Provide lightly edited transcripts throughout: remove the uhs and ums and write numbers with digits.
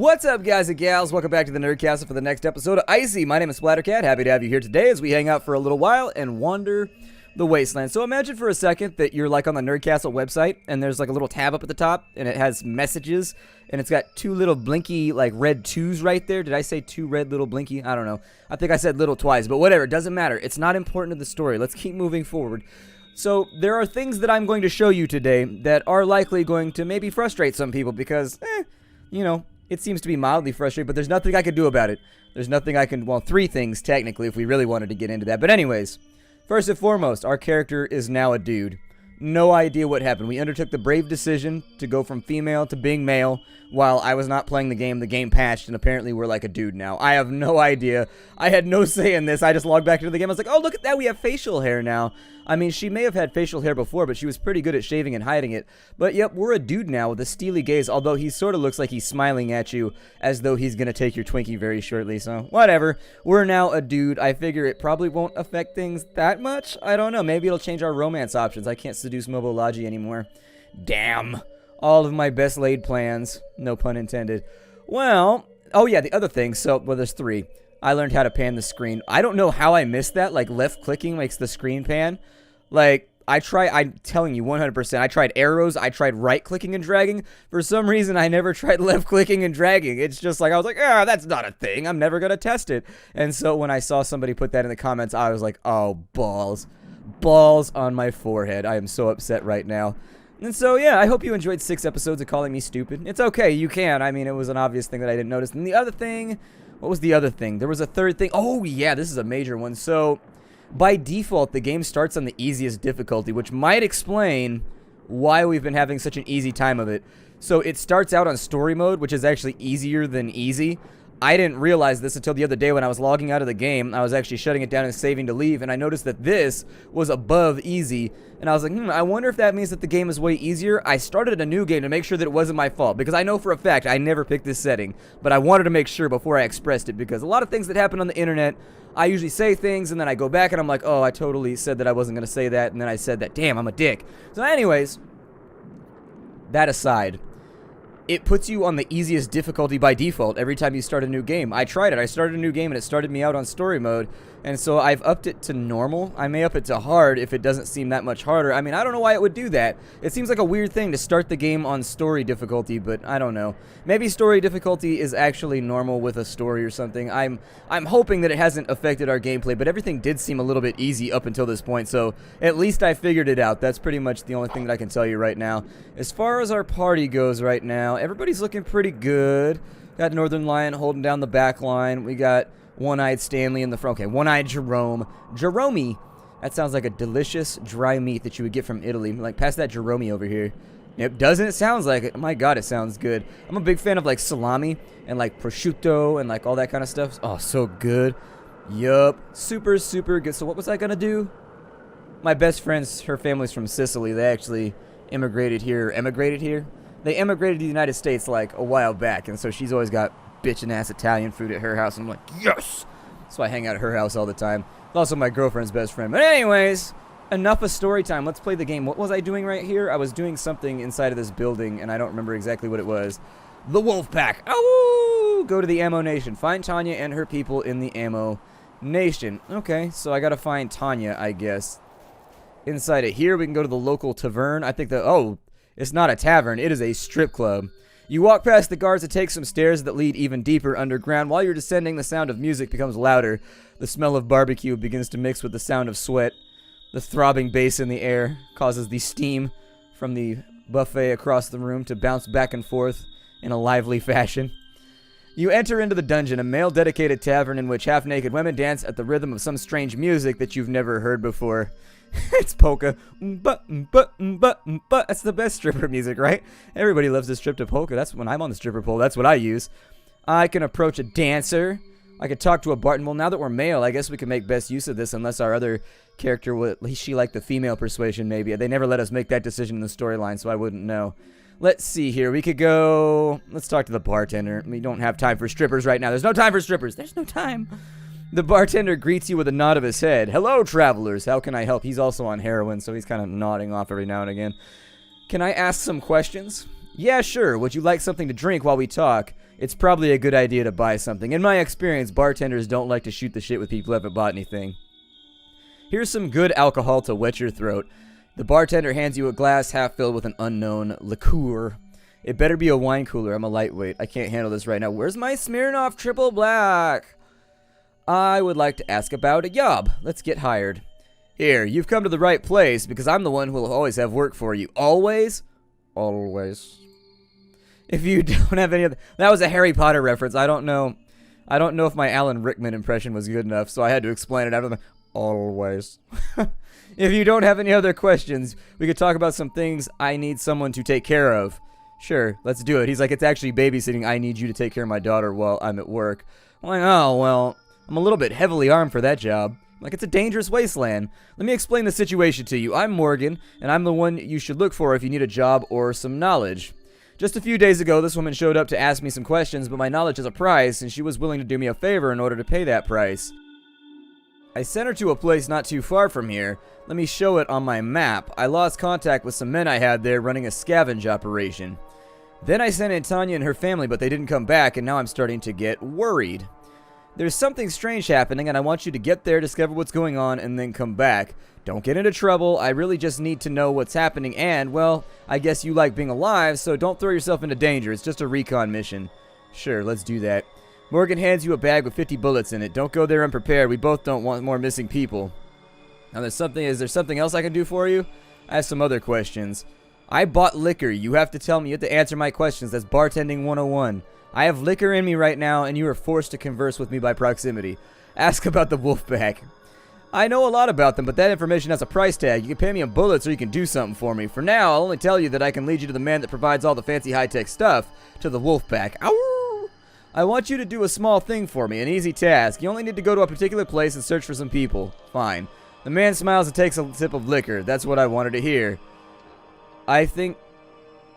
What's up, guys and gals? Welcome back to the Nerdcastle for the next episode of Icy. My name is Splattercat. Happy to have you here today as we hang out for a little while and wander the wasteland. So imagine for a second that you're like on the Nerdcastle website and there's like a little tab up at the top and it has messages and it's got two little blinky like red twos right there. Did I say two red little blinky? I don't know. I think I said little twice, but whatever. It doesn't matter. It's not important to the story. Let's keep moving forward. So there are things that I'm going to show you today that are likely going to maybe frustrate some people because, it seems to be mildly frustrating, but there's nothing I can do about it. There's nothing I can, well, three things technically if we really wanted to get into that. But anyways, first and foremost, our character is now a dude. No idea what happened. We undertook the brave decision to go from female to being male while I was not playing the game. The game patched, and apparently we're like a dude now. I have no idea. I had no say in this. I just logged back into the game. I was like, oh, look at that. We have facial hair now. I mean, she may have had facial hair before, but she was pretty good at shaving and hiding it. But yep, we're a dude now with a steely gaze, although he sort of looks like he's smiling at you as though he's going to take your Twinkie very shortly. So, whatever. We're now a dude. I figure it probably won't affect things that much. I don't know. Maybe it'll change our romance options. I can't seduce Mobology anymore. Damn. All of my best laid plans. No pun intended. Well, oh yeah, the other thing. So, well, there's three. I learned how to pan the screen. I don't know how I missed that. Like, left clicking makes the screen pan. Like, I'm telling you 100%. I tried arrows. I tried right clicking and dragging. For some reason, I never tried left clicking and dragging. It's just like, I was like, that's not a thing. I'm never going to test it. And so when I saw somebody put that in the comments, I was like, oh, balls. Balls on my forehead. I am so upset right now. And so, yeah, I hope you enjoyed 6 episodes of calling me stupid. It's okay. You can. I mean, it was an obvious thing that I didn't notice. And the other thing, what was the other thing? There was a third thing. Oh, yeah, this is a major one. So, by default, the game starts on the easiest difficulty, which might explain why we've been having such an easy time of it. So, it starts out on story mode, which is actually easier than easy. I didn't realize this until the other day when I was logging out of the game. I was actually shutting it down and saving to leave, and I noticed that this was above easy. And I was like, I wonder if that means that the game is way easier. I started a new game to make sure that it wasn't my fault, because I know for a fact I never picked this setting. But I wanted to make sure before I expressed it, because a lot of things that happen on the internet, I usually say things, and then I go back and I'm like, oh, I totally said that I wasn't going to say that, and then I said that. Damn, I'm a dick. So anyways, that aside, it puts you on the easiest difficulty by default every time you start a new game. I tried it. I started a new game and it started me out on story mode. And so I've upped it to normal. I may up it to hard if it doesn't seem that much harder. I mean, I don't know why it would do that. It seems like a weird thing to start the game on story difficulty, but I don't know. Maybe story difficulty is actually normal with a story or something. I'm hoping that it hasn't affected our gameplay, but everything did seem a little bit easy up until this point, so at least I figured it out. That's pretty much the only thing that I can tell you right now. As far as our party goes right now, everybody's looking pretty good. Got Northern Lion holding down the back line. We got One-Eyed Stanley in the front. Okay, One-Eyed Jerome. Jerome. That sounds like a delicious dry meat that you would get from Italy. Like, pass that Jerome over here. Yep, doesn't it? Sounds like it. My God, it sounds good. I'm a big fan of, like, salami and, like, prosciutto and, like, all that kind of stuff. Oh, so good. Yup. Super, super good. So what was I going to do? My best friend's, her family's from Sicily. They actually emigrated here. They emigrated to the United States, like, a while back. And so she's always got bitchin'-ass Italian food at her house. I'm like, yes! So I hang out at her house all the time. It's also my girlfriend's best friend. But anyways, enough of story time. Let's play the game. What was I doing right here? I was doing something inside of this building, and I don't remember exactly what it was. The Wolf Pack. Oh! Go to the Ammo Nation. Find Tanya and her people in the Ammo Nation. Okay, so I gotta find Tanya, I guess. Inside it here, we can go to the local tavern. I think oh, it's not a tavern. It is a strip club. You walk past the guards and take some stairs that lead even deeper underground. While you're descending, the sound of music becomes louder. The smell of barbecue begins to mix with the sound of sweat. The throbbing bass in the air causes the steam from the buffet across the room to bounce back and forth in a lively fashion. You enter into the dungeon, a male-dedicated tavern in which half-naked women dance at the rhythm of some strange music that you've never heard before. It's polka. That's the best stripper music, right? Everybody loves to strip to polka. That's when I'm on the stripper pole. That's what I use. I can approach a dancer. I could talk to a Barton. Well, now that we're male, I guess we can make best use of this unless our other character would, at least she liked the female persuasion maybe. They never let us make that decision in the storyline, so I wouldn't know. Let's see here. We could go, let's talk to the bartender. We don't have time for strippers right now. There's no time for strippers. There's no time. The bartender greets you with a nod of his head. Hello, travelers. How can I help? He's also on heroin, so he's kind of nodding off every now and again. Can I ask some questions? Yeah, sure. Would you like something to drink while we talk? it's probably a good idea to buy something. In my experience, bartenders don't like to shoot the shit with people who haven't bought anything. Here's some good alcohol to wet your throat. The bartender hands you a glass half filled with an unknown liqueur. It better be a wine cooler. I'm a lightweight. I can't handle this right now. Where's my Smirnoff Triple Black? I would like to ask about a job. Let's get hired. Here, you've come to the right place because I'm the one who will always have work for you. Always? Always. If you don't have any other... That was a Harry Potter reference. I don't know if my Alan Rickman impression was good enough, so I had to explain it after the... Always. If you don't have any other questions, we could talk about some things I need someone to take care of. Sure, let's do it. He's like, it's actually babysitting. I need you to take care of my daughter while I'm at work. I'm like, oh, well, I'm a little bit heavily armed for that job. Like, it's a dangerous wasteland. Let me explain the situation to you. I'm Morgan, and I'm the one you should look for if you need a job or some knowledge. Just a few days ago, this woman showed up to ask me some questions, but my knowledge has a price, and she was willing to do me a favor in order to pay that price. I sent her to a place not too far from here. Let me show it on my map. I lost contact with some men I had there running a scavenge operation. Then I sent in Tanya and her family, but they didn't come back, and now I'm starting to get worried. There's something strange happening, and I want you to get there, discover what's going on, and then come back. Don't get into trouble. I really just need to know what's happening, and, well, I guess you like being alive, so don't throw yourself into danger. It's just a recon mission. Sure, let's do that. Morgan hands you a bag with 50 bullets in it. Don't go there unprepared. We both don't want more missing people. Now, is there something else I can do for you? I have some other questions. I bought liquor. You have to tell me. You have to answer my questions. That's bartending 101. I have liquor in me right now, and you are forced to converse with me by proximity. Ask about the Wolfpack. I know a lot about them, but that information has a price tag. You can pay me in bullets or you can do something for me. For now, I'll only tell you that I can lead you to the man that provides all the fancy high-tech stuff, to the Wolfpack. Ow! I want you to do a small thing for me, an easy task. You only need to go to a particular place and search for some people. Fine. The man smiles and takes a sip of liquor. That's what I wanted to hear. I think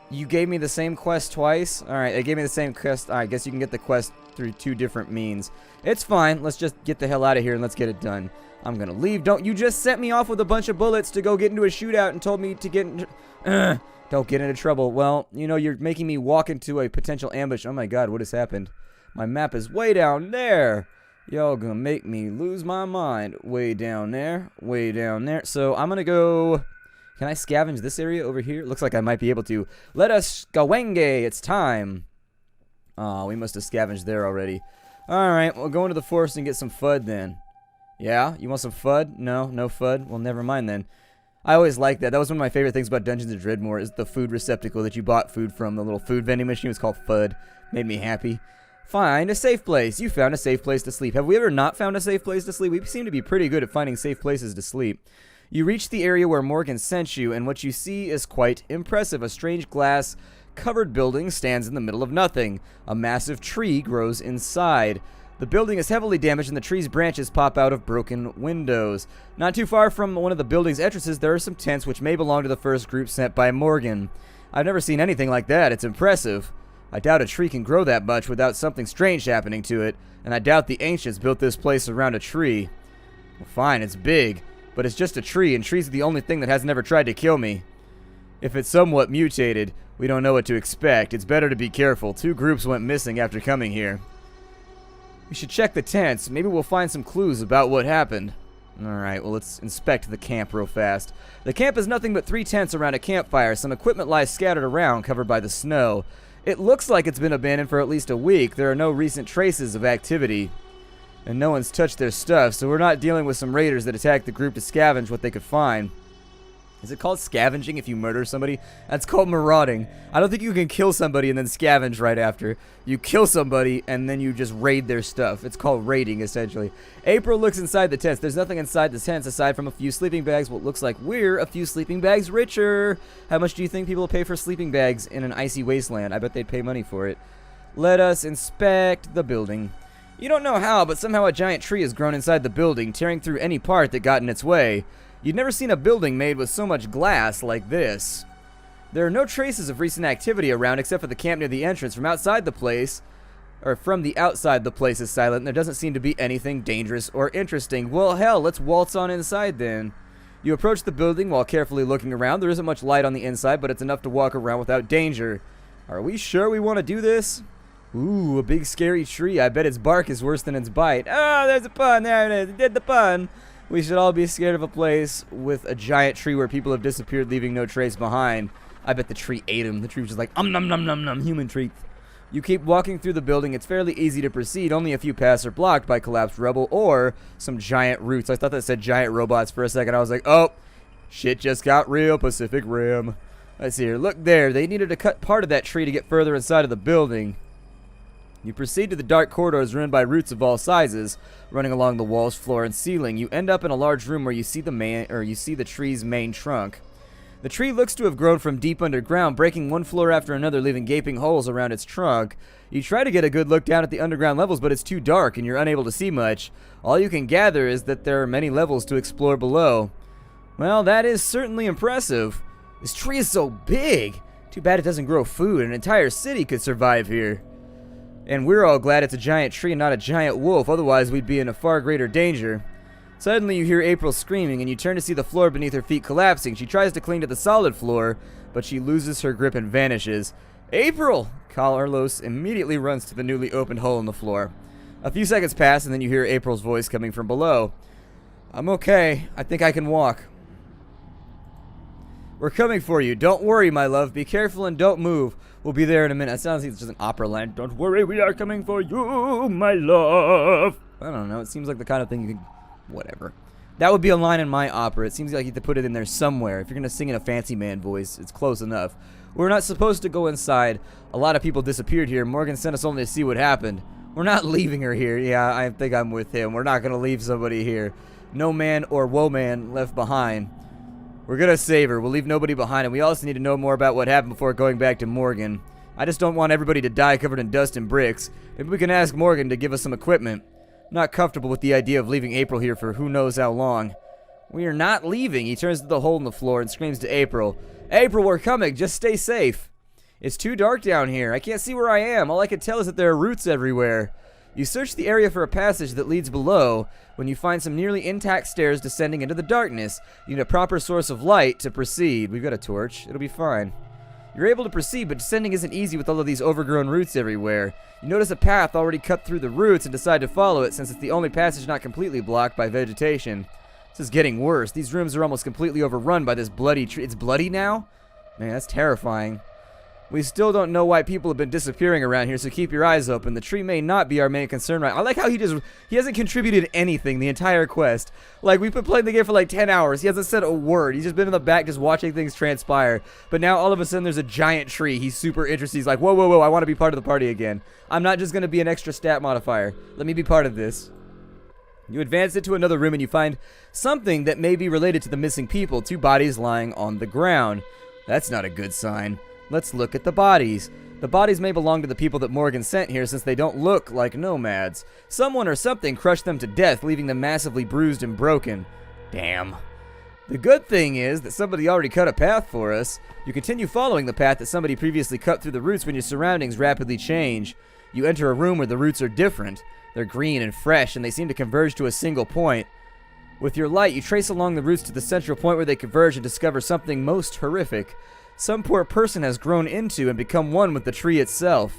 you gave me the same quest twice. Alright, they gave me the same quest. I guess you can get the quest through two different means. It's fine. Let's just get the hell out of here and let's get it done. I'm gonna leave. Don't you just set me off with a bunch of bullets to go get into a shootout and told me to get into... don't get into trouble. Well, you know, you're making me walk into a potential ambush. Oh my god, what has happened? My map is way down there. Y'all gonna make me lose my mind. Way down there. Way down there. So I'm gonna go... Can I scavenge this area over here? Looks like I might be able to. Let us gawenge. It's time. Oh, we must have scavenged there already. Alright, we'll go into the forest and get some FUD then. Yeah? You want some FUD? No? No FUD? Well, never mind then. I always liked that. That was one of my favorite things about Dungeons & Dreadmore is the food receptacle that you bought food from. The little food vending machine was called FUD. Made me happy. Find a safe place. You found a safe place to sleep. Have we ever not found a safe place to sleep? We seem to be pretty good at finding safe places to sleep. You reach the area where Morgan sent you, and what you see is quite impressive. A strange glass-covered building stands in the middle of nothing. A massive tree grows inside. The building is heavily damaged, and the tree's branches pop out of broken windows. Not too far from one of the building's entrances, there are some tents which may belong to the first group sent by Morgan. I've never seen anything like that. It's impressive. I doubt a tree can grow that much without something strange happening to it, and I doubt the ancients built this place around a tree. Well, fine, it's big. But it's just a tree, and trees are the only thing that hasn't ever tried to kill me. If it's somewhat mutated, we don't know what to expect. It's better to be careful. 2 groups went missing after coming here. We should check the tents. Maybe we'll find some clues about what happened. Alright, well, let's inspect the camp real fast. The camp is nothing but 3 tents around a campfire. Some equipment lies scattered around, covered by the snow. It looks like it's been abandoned for at least a week. There are no recent traces of activity. And no one's touched their stuff, so we're not dealing with some raiders that attacked the group to scavenge what they could find. Is it called scavenging if you murder somebody? That's called marauding. I don't think you can kill somebody and then scavenge right after. You kill somebody and then you just raid their stuff. It's called raiding, essentially. April looks inside the tents. There's nothing inside the tents aside from a few sleeping bags. Well, it looks like we're a few sleeping bags richer. How much do you think people will pay for sleeping bags in an icy wasteland? I bet they'd pay money for it. Let us inspect the building. You don't know how, but somehow a giant tree has grown inside the building, tearing through any part that got in its way. You'd never seen a building made with so much glass like this. There are no traces of recent activity around except for the camp near the entrance. From the outside, the place is silent, and there doesn't seem to be anything dangerous or interesting. Well, hell, let's waltz on inside then. You approach the building while carefully looking around. There isn't much light on the inside, but it's enough to walk around without danger. Are we sure we want to do this? Ooh, a big scary tree. I bet its bark is worse than its bite. Oh, there's a pun. There it is. It did the pun. We should all be scared of a place with a giant tree where people have disappeared, leaving no trace behind. I bet the tree ate him. The tree was just like, nom nom nom nom, human treat. You keep walking through the building. It's fairly easy to proceed. Only a few paths are blocked by collapsed rubble or some giant roots. I thought that said giant robots for a second. I was like, oh, shit just got real, Pacific Rim. Let's see here. Look there. They needed to cut part of that tree to get further inside of the building. You proceed to the dark corridors run by roots of all sizes, running along the walls, floor, and ceiling. You end up in a large room where you see the tree's main trunk. The tree looks to have grown from deep underground, breaking one floor after another, leaving gaping holes around its trunk. You try to get a good look down at the underground levels, but it's too dark and you're unable to see much. All you can gather is that there are many levels to explore below. Well, that is certainly impressive. This tree is so big. Too bad it doesn't grow food. An entire city could survive here. And we're all glad it's a giant tree and not a giant wolf, otherwise we'd be in a far greater danger. Suddenly you hear April screaming, and you turn to see the floor beneath her feet collapsing. She tries to cling to the solid floor, but she loses her grip and vanishes. April! Carlos immediately runs to the newly opened hole in the floor. A few seconds pass, and then you hear April's voice coming from below. I'm okay. I think I can walk. We're coming for you. Don't worry, my love. Be careful and don't move. We'll be there in a minute. It sounds like it's just an opera line. Don't worry, we are coming for you, my love. I don't know. It seems like the kind of thing you could... Whatever. That would be a line in my opera. It seems like you have to put it in there somewhere. If you're going to sing in a fancy man voice, it's close enough. We're not supposed to go inside. A lot of people disappeared here. Morgan sent us only to see what happened. We're not leaving her here. Yeah, I think I'm with him. We're not going to leave somebody here. No man or woman left behind. We're going to save her. We'll leave nobody behind, and we also need to know more about what happened before going back to Morgan. I just don't want everybody to die covered in dust and bricks. Maybe we can ask Morgan to give us some equipment. I'm not comfortable with the idea of leaving April here for who knows how long. We are not leaving. He turns to the hole in the floor and screams to April. April, we're coming. Just stay safe. It's too dark down here. I can't see where I am. All I can tell is that there are roots everywhere. You search the area for a passage that leads below. When you find some nearly intact stairs descending into the darkness, you need a proper source of light to proceed. We've got a torch. It'll be fine. You're able to proceed, but descending isn't easy with all of these overgrown roots everywhere. You notice a path already cut through the roots and decide to follow it since it's the only passage not completely blocked by vegetation. This is getting worse. These rooms are almost completely overrun by this bloody tree. It's bloody now? Man, that's terrifying. We still don't know why people have been disappearing around here, so keep your eyes open. The tree may not be our main concern right. I like how he hasn't contributed anything the entire quest. Like, we've been playing the game for like 10 hours. He hasn't said a word. He's just been in the back just watching things transpire. But now all of a sudden there's a giant tree. He's super interested. He's like, whoa, whoa, whoa, I want to be part of the party again. I'm not just going to be an extra stat modifier. Let me be part of this. You advance into another room and you find something that may be related to the missing people. 2 bodies lying on the ground. That's not a good sign. Let's look at the bodies. The bodies may belong to the people that Morgan sent here since they don't look like nomads. Someone or something crushed them to death, leaving them massively bruised and broken. Damn. The good thing is that somebody already cut a path for us. You continue following the path that somebody previously cut through the roots when your surroundings rapidly change. You enter a room where the roots are different. They're green and fresh, and they seem to converge to a single point. With your light, you trace along the roots to the central point where they converge and discover something most horrific. Some poor person has grown into and become one with the tree itself.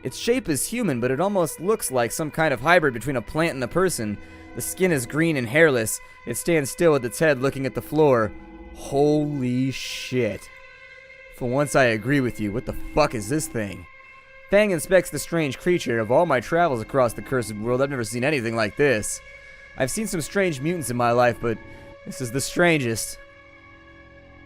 Its shape is human, but it almost looks like some kind of hybrid between a plant and a person. The skin is green and hairless. It stands still with its head looking at the floor. Holy shit. For once I agree with you. What the fuck is this thing? Fang inspects the strange creature. Of all my travels across the cursed world, I've never seen anything like this. I've seen some strange mutants in my life, but this is the strangest.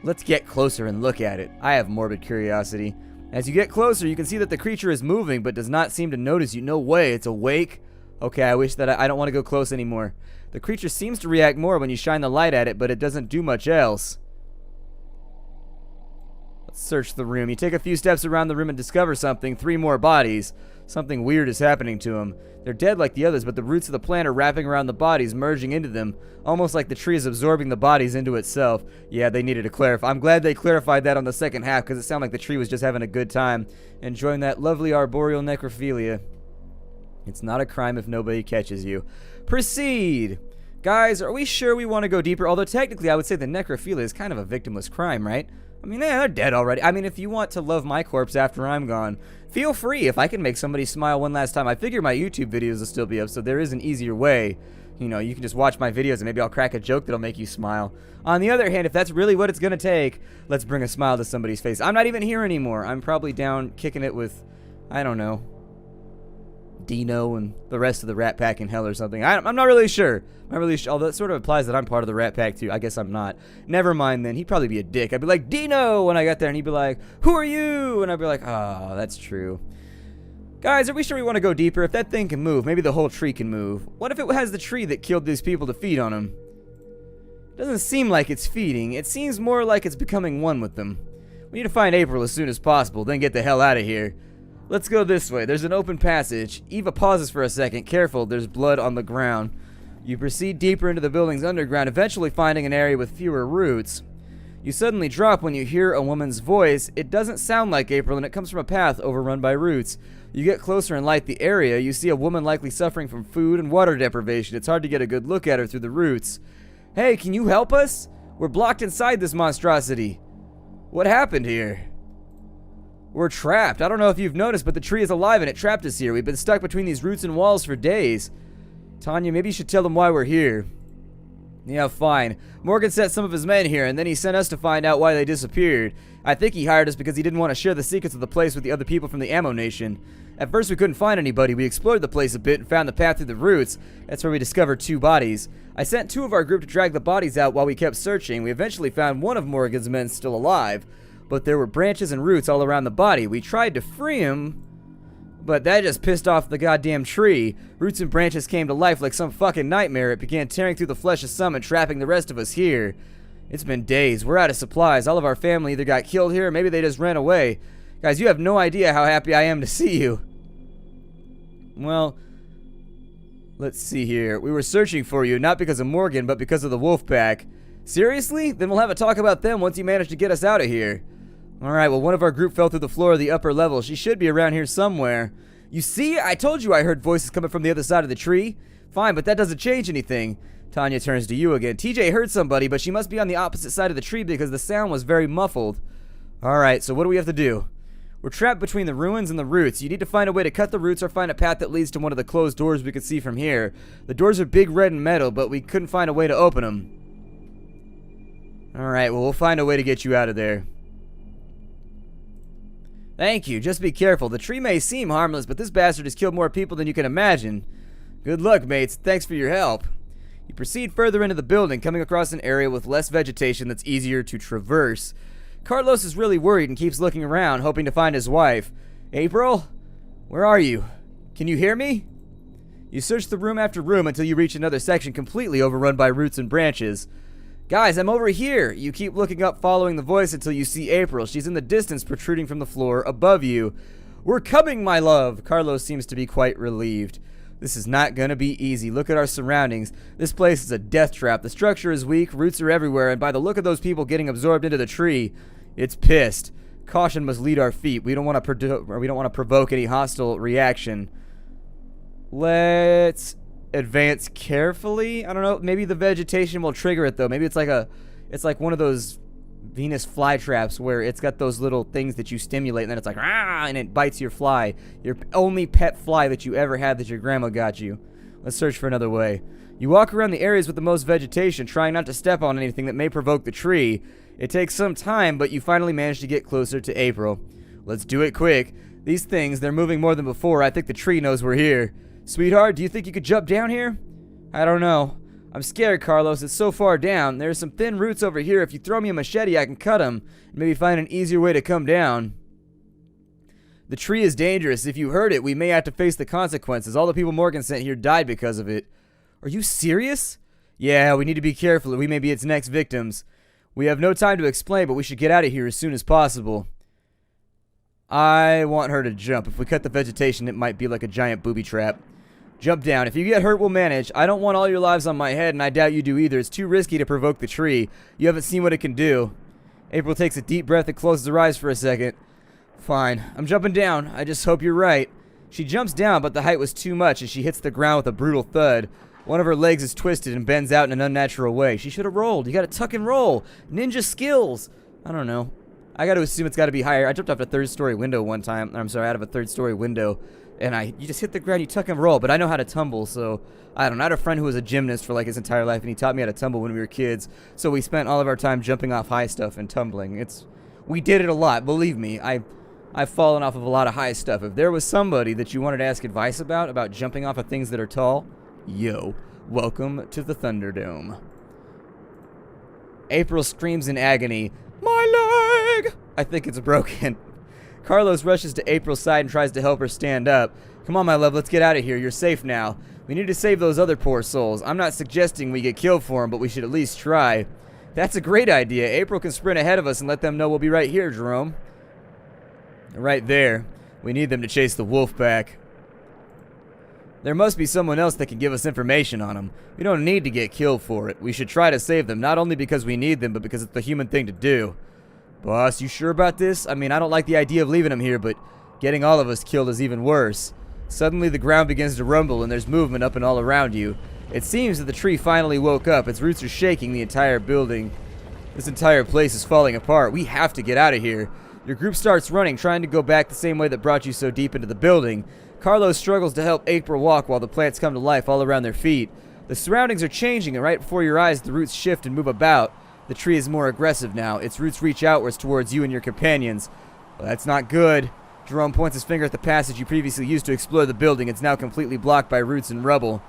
Let's get closer and look at it. I have morbid curiosity. As you get closer, you can see that the creature is moving, but does not seem to notice you. No way, it's awake. Okay, I wish that I don't want to go close anymore. The creature seems to react more when you shine the light at it, but it doesn't do much else. Let's search the room. You take a few steps around the room and discover something. 3 more bodies. Something weird is happening to them. They're dead like the others, but the roots of the plant are wrapping around the bodies, merging into them, almost like the tree is absorbing the bodies into itself. Yeah, they needed to clarify. I'm glad they clarified that on the second half, because it sounded like the tree was just having a good time, enjoying that lovely arboreal necrophilia. It's not a crime if nobody catches you. Proceed! Guys, are we sure we want to go deeper? Although technically I would say the necrophilia is kind of a victimless crime, right? I mean, they're dead already. I mean, if you want to love my corpse after I'm gone, feel free. If I can make somebody smile one last time, I figure my YouTube videos will still be up, so there is an easier way. You know, you can just watch my videos and maybe I'll crack a joke that'll make you smile. On the other hand, if that's really what it's going to take, let's bring a smile to somebody's face. I'm not even here anymore. I'm probably down kicking it with, I don't know, Dino and the rest of the Rat Pack in hell or something. I'm not really sure. I'm not really sure. Although it sort of implies that I'm part of the Rat Pack too. I guess I'm not. Never mind then. He'd probably be a dick. I'd be like, Dino, when I got there, and he'd be like, who are you? And I'd be like, oh, that's true. Guys, are we sure we want to go deeper? If that thing can move, maybe the whole tree can move. What if it has the tree that killed these people to feed on them? Doesn't seem like it's feeding. It seems more like it's becoming one with them. We need to find April as soon as possible, then get the hell out of here. Let's go this way. There's an open passage. Eva pauses for a second. Careful, there's blood on the ground. You proceed deeper into the building's underground, eventually finding an area with fewer roots. You suddenly drop when you hear a woman's voice. It doesn't sound like April, and it comes from a path overrun by roots. You get closer and light the area. You see a woman likely suffering from food and water deprivation. It's hard to get a good look at her through the roots. Hey, can you help us? We're blocked inside this monstrosity. What happened here? We're trapped. I don't know if you've noticed, but the tree is alive and it trapped us here. We've been stuck between these roots and walls for days. Tanya, maybe you should tell them why we're here. Yeah, fine. Morgan sent some of his men here, and then he sent us to find out why they disappeared. I think he hired us because he didn't want to share the secrets of the place with the other people from the Ammo Nation. At first we couldn't find anybody. We explored the place a bit and found the path through the roots. That's where we discovered 2 bodies. I sent 2 of our group to drag the bodies out while we kept searching. We eventually found one of Morgan's men still alive, but there were branches and roots all around the body. We tried to free him, but that just pissed off the goddamn tree. Roots and branches came to life like some fucking nightmare. It began tearing through the flesh of some and trapping the rest of us here. It's been days. We're out of supplies. All of our family either got killed here or maybe they just ran away. Guys, you have no idea how happy I am to see you. Well, let's see here. We were searching for you, not because of Morgan, but because of the wolf pack. Seriously? Then we'll have a talk about them once you manage to get us out of here. Alright, well, one of our group fell through the floor of the upper level. She should be around here somewhere. You see? I told you I heard voices coming from the other side of the tree. Fine, but that doesn't change anything. Tanya turns to you again. TJ heard somebody, but she must be on the opposite side of the tree because the sound was very muffled. Alright, so what do we have to do? We're trapped between the ruins and the roots. You need to find a way to cut the roots or find a path that leads to one of the closed doors we could see from here. The doors are big red and metal, but we couldn't find a way to open them. Alright, well, we'll find a way to get you out of there. Thank you. Just be careful. The tree may seem harmless, but this bastard has killed more people than you can imagine. Good luck, mates. Thanks for your help. You proceed further into the building, coming across an area with less vegetation that's easier to traverse. Carlos is really worried and keeps looking around, hoping to find his wife. April? Where are you? Can you hear me? You search the room after room until you reach another section completely overrun by roots and branches. Guys, I'm over here. You keep looking up, following the voice until you see April. She's in the distance, protruding from the floor above you. We're coming, my love. Carlos seems to be quite relieved. This is not gonna be easy. Look at our surroundings. This place is a death trap. The structure is weak, roots are everywhere, and by the look of those people getting absorbed into the tree, it's pissed. Caution must lead our feet. We don't want to provoke any hostile reaction. Let's advance carefully. I don't know. Maybe the vegetation will trigger it though. Maybe it's like one of those Venus flytraps where it's got those little things that you stimulate and then it's like ah, and it bites your fly. Your only pet fly that you ever had that your grandma got you. Let's search for another way. You walk around the areas with the most vegetation, trying not to step on anything that may provoke the tree. It takes some time, but you finally manage to get closer to April. Let's do it quick. These things, they're moving more than before. I think the tree knows we're here. Sweetheart, do you think you could jump down here? I don't know. I'm scared, Carlos. It's so far down. There's some thin roots over here. If you throw me a machete, I can cut them and maybe find an easier way to come down. The tree is dangerous. If you hurt it, we may have to face the consequences. All the people Morgan sent here died because of it. Are you serious? Yeah, we need to be careful or we may be its next victims. We have no time to explain, but we should get out of here as soon as possible. I want her to jump. If we cut the vegetation, it might be like a giant booby trap. Jump down. If you get hurt, we'll manage. I don't want all your lives on my head, and I doubt you do either. It's too risky to provoke the tree. You haven't seen what it can do. April takes a deep breath and closes her eyes for a second. Fine. I'm jumping down. I just hope you're right. She jumps down, but the height was too much, and she hits the ground with a brutal thud. One of her legs is twisted and bends out in an unnatural way. She should have rolled. You gotta tuck and roll. Ninja skills. I don't know. I got to assume it's got to be higher. I jumped off a third-story window one time. I'm sorry, out of a third-story window. And you just hit the ground, you tuck and roll. But I know how to tumble, so I don't know. I had a friend who was a gymnast for like his entire life, and he taught me how to tumble when we were kids. So we spent all of our time jumping off high stuff and tumbling. We did it a lot, believe me. I've fallen off of a lot of high stuff. If there was somebody that you wanted to ask advice about jumping off of things that are tall, yo, welcome to the Thunderdome. April screams in agony, "My leg!" I think it's broken. Carlos rushes to April's side and tries to help her stand up. "Come on, my love, let's get out of here. You're safe now. We need to save those other poor souls. I'm not suggesting we get killed for them, but we should at least try." "That's a great idea. April can sprint ahead of us and let them know we'll be right here, Jerome." "Right there. We need them to chase the wolf back." "There must be someone else that can give us information on them. We don't need to get killed for it. We should try to save them, not only because we need them, but because it's the human thing to do." "Boss, you sure about this? I mean, I don't like the idea of leaving them here, but getting all of us killed is even worse." Suddenly, the ground begins to rumble, and there's movement up and all around you. It seems that the tree finally woke up. Its roots are shaking the entire building. This entire place is falling apart. We have to get out of here. Your group starts running, trying to go back the same way that brought you so deep into the building. Carlos struggles to help April walk while the plants come to life all around their feet. The surroundings are changing, and right before your eyes, the roots shift and move about. The tree is more aggressive now. Its roots reach outwards towards you and your companions. Well, that's not good. Jerome points his finger at the passage you previously used to explore the building. It's now completely blocked by roots and rubble.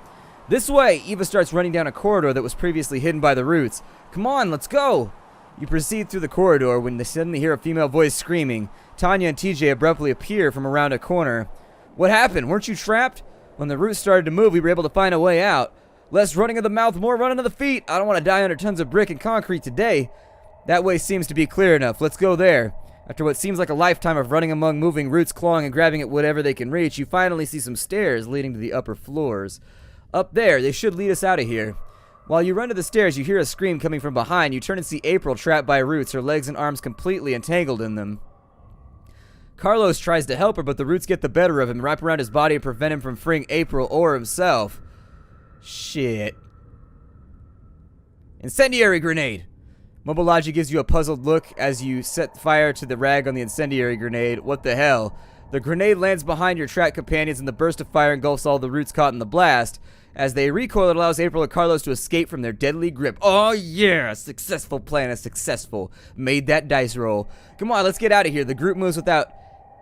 "This way!" Eva starts running down a corridor that was previously hidden by the roots. "Come on, let's go!" You proceed through the corridor when they suddenly hear a female voice screaming. Tanya and TJ abruptly appear from around a corner. "What happened? Weren't you trapped?" "When the roots started to move, we were able to find a way out." "Less running of the mouth, more running of the feet. I don't want to die under tons of brick and concrete today." "That way seems to be clear enough. Let's go there." After what seems like a lifetime of running among moving roots, clawing and grabbing at whatever they can reach, you finally see some stairs leading to the upper floors. Up there, they should lead us out of here. While you run to the stairs, you hear a scream coming from behind. You turn and see April trapped by roots, her legs and arms completely entangled in them. Carlos tries to help her, but the roots get the better of him and wrap around his body and prevent him from freeing April or himself. Shit. Incendiary grenade! Mobilaji gives you a puzzled look as you set fire to the rag on the incendiary grenade. What the hell? The grenade lands behind your trapped companions and the burst of fire engulfs all the roots caught in the blast. As they recoil, it allows April and Carlos to escape from their deadly grip. Oh yeah! Successful plan is successful. Made that dice roll. Come on, let's get out of here. The group moves without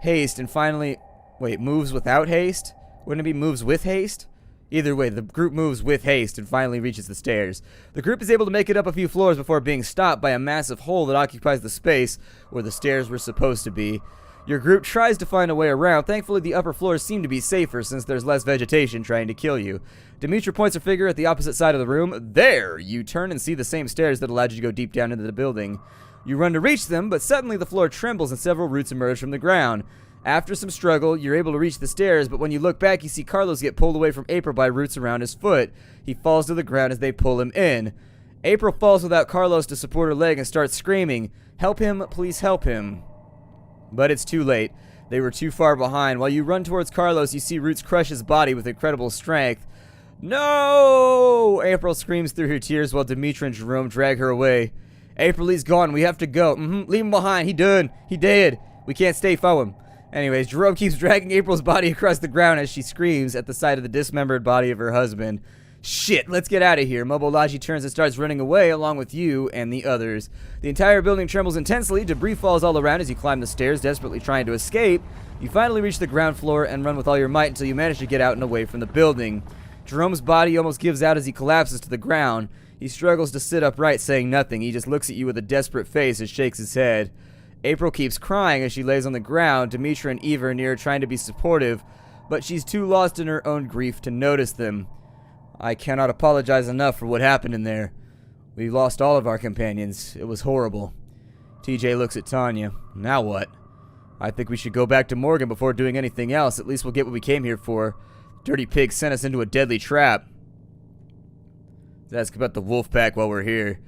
haste and finally... Wait, moves without haste? Wouldn't it be moves with haste? Either way, the group moves with haste and finally reaches the stairs. The group is able to make it up a few floors before being stopped by a massive hole that occupies the space where the stairs were supposed to be. Your group tries to find a way around. Thankfully, the upper floors seem to be safer since there's less vegetation trying to kill you. Demetra points her finger at the opposite side of the room. There! You turn and see the same stairs that allowed you to go deep down into the building. You run to reach them, but suddenly the floor trembles and several roots emerge from the ground. After some struggle, you're able to reach the stairs, but when you look back, you see Carlos get pulled away from April by roots around his foot. He falls to the ground as they pull him in. April falls without Carlos to support her leg and starts screaming, "Help him, please help him." But it's too late. They were too far behind. While you run towards Carlos, you see roots crush his body with incredible strength. "No!" April screams through her tears while Demetra and Jerome drag her away. "April, he's gone. We have to go." Leave him behind. He done. He dead. We can't stay for him." Anyways, Jerome keeps dragging April's body across the ground as she screams at the sight of the dismembered body of her husband. "Shit, let's get out of here." Mobilaji turns and starts running away along with you and the others. The entire building trembles intensely. Debris falls all around as you climb the stairs, desperately trying to escape. You finally reach the ground floor and run with all your might until you manage to get out and away from the building. Jerome's body almost gives out as he collapses to the ground. He struggles to sit upright, saying nothing. He just looks at you with a desperate face and shakes his head. April keeps crying as she lays on the ground. Demetra and Eva are near her trying to be supportive, but she's too lost in her own grief to notice them. "I cannot apologize enough for what happened in there. We lost all of our companions. It was horrible." TJ looks at Tanya. "Now what?" "I think we should go back to Morgan before doing anything else. At least we'll get what we came here for. Dirty pig sent us into a deadly trap." Let's ask about the wolf pack while we're here.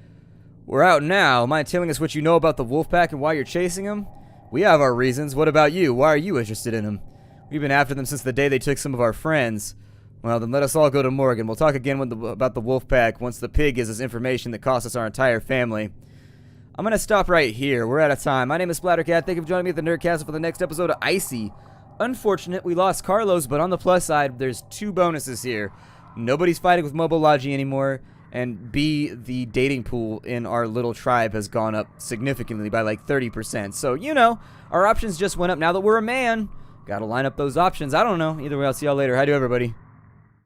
"We're out now. Mind telling us what you know about the wolf pack and why you're chasing them?" "We have our reasons. What about you? Why are you interested in them?" "We've been after them since the day they took some of our friends." "Well, then let us all go to Morgan. We'll talk again about the wolf pack once the pig gives us information that cost us our entire family." I'm going to stop right here. We're out of time. My name is Splattercat. Thank you for joining me at the Nerdcastle for the next episode of Icy. Unfortunate, we lost Carlos, but on the plus side, there's 2 bonuses here. Nobody's fighting with Mobilogi anymore, and B, the dating pool in our little tribe has gone up significantly by like 30%. So, you know, our options just went up now that we're a man. Gotta line up those options. I don't know. Either way, I'll see y'all later. Hi to everybody.